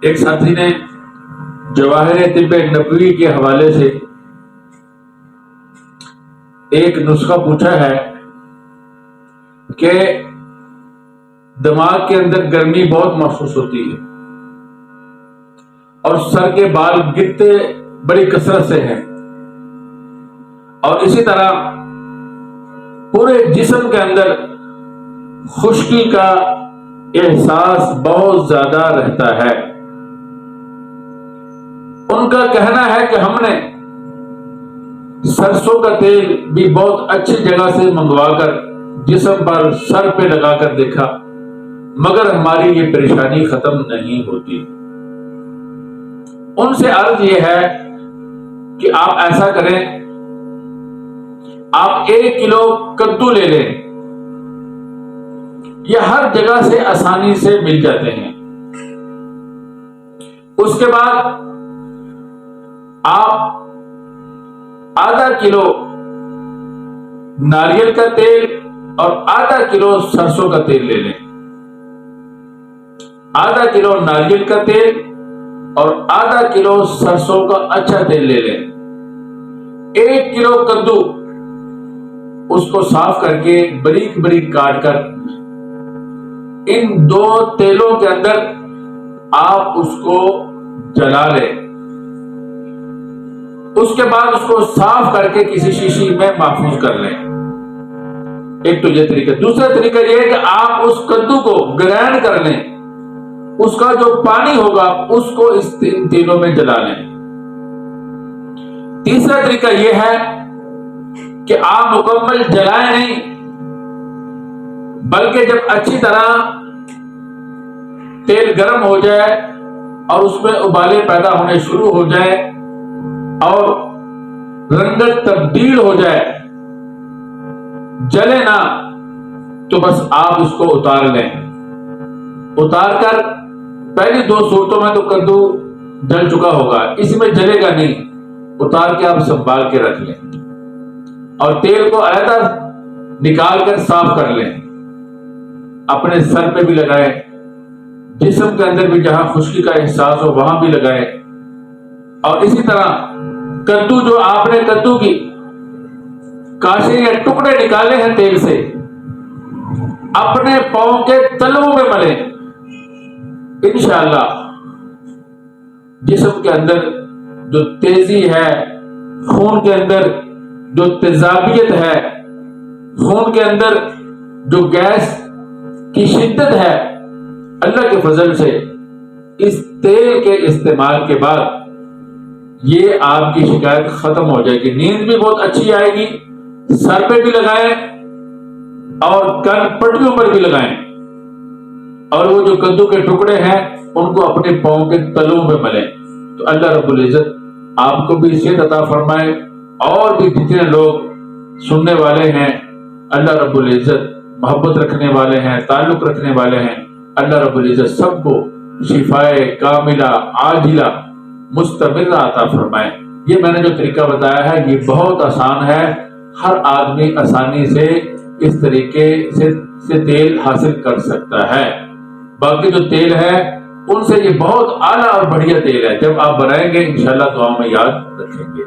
ایک ساتھی نے جواہر طب نبوی کے حوالے سے ایک نسخہ پوچھا ہے کہ دماغ کے اندر گرمی بہت محسوس ہوتی ہے اور سر کے بال گرتے بڑی کثرت سے ہیں، اور اسی طرح پورے جسم کے اندر خشکی کا احساس بہت زیادہ رہتا ہے۔ ان کا کہنا ہے کہ ہم نے سرسوں کا تیل بھی بہت اچھی جگہ سے منگوا کر جسم پر سر پہ لگا کر دیکھا، مگر ہماری یہ پریشانی ختم نہیں ہوتی۔ ان سے عرض یہ ہے کہ آپ ایسا کریں، آپ 1 کلو کدو لے لیں، یہ ہر جگہ سے آسانی سے مل جاتے ہیں۔ اس کے بعد آپ ½ کلو ناریل کا تیل اور ½ کلو سرسوں کا تیل لے لیں۔ ½ کلو ناریل کا تیل اور ½ کلو سرسوں کا اچھا تیل لے لیں۔ 1 کلو کدو اس کو صاف کر کے باریک باریک کاٹ کر ان 2 تیلوں کے اندر آپ اس کو جلا لیں۔ اس کے بعد اس کو صاف کر کے کسی شیشی میں محفوظ کر لیں۔ ایک تو یہ طریقہ۔ دوسرا طریقہ یہ ہے کہ آپ اس کدو کو گرائنڈ کر لیں، اس کا جو پانی ہوگا اس کو اس تیلوں میں جلا لیں۔ تیسرا طریقہ یہ ہے کہ آپ مکمل جلائیں نہیں، بلکہ جب اچھی طرح تیل گرم ہو جائے اور اس میں ابالے پیدا ہونے شروع ہو جائے اور رنگت تبدیل ہو جائے، جلے نہ، تو بس آپ اس کو اتار لیں۔ اتار کر پہلی 2 صورتوں میں تو کدو جل چکا ہوگا، اس میں جلے گا نہیں، اتار کے آپ سنبھال کے رکھ لیں اور تیل کو علیحدہ نکال کر صاف کر لیں۔ اپنے سر پہ بھی لگائیں، جسم کے اندر بھی جہاں خشکی کا احساس ہو وہاں بھی لگائیں، اور اسی طرح کدو جو آپ نے کدو کی کاشے یا ٹکڑے نکالے ہیں تیل سے، اپنے پاؤں کے تلووں میں ملیں۔ انشاءاللہ جسم کے اندر جو تیزی ہے، خون کے اندر جو تیزابیت ہے، خون کے اندر جو گیس کی شدت ہے، اللہ کے فضل سے اس تیل کے استعمال کے بعد یہ آپ کی شکایت ختم ہو جائے گی۔ نیند بھی بہت اچھی آئے گی۔ سر پہ بھی لگائیں اور کن پٹیوں پر بھی لگائیں، اور وہ جو کدو کے ٹکڑے ہیں ان کو اپنے پاؤں کے تلوں میں ملیں۔ تو اللہ رب العزت آپ کو بھی صحت عطا فرمائے، اور بھی جتنے لوگ سننے والے ہیں، اللہ رب العزت محبت رکھنے والے ہیں، تعلق رکھنے والے ہیں، اللہ رب العزت سب کو شفائے کاملہ عاجلہ مستمرہ عطا فرمائے۔ یہ میں نے جو طریقہ بتایا ہے یہ بہت آسان ہے، ہر آدمی آسانی سے اس طریقے سے تیل حاصل کر سکتا ہے۔ باقی جو تیل ہے ان سے یہ بہت اعلیٰ اور بڑھیا تیل ہے، جب آپ بنائیں گے انشاءاللہ دعاؤں میں یاد رکھیں گے۔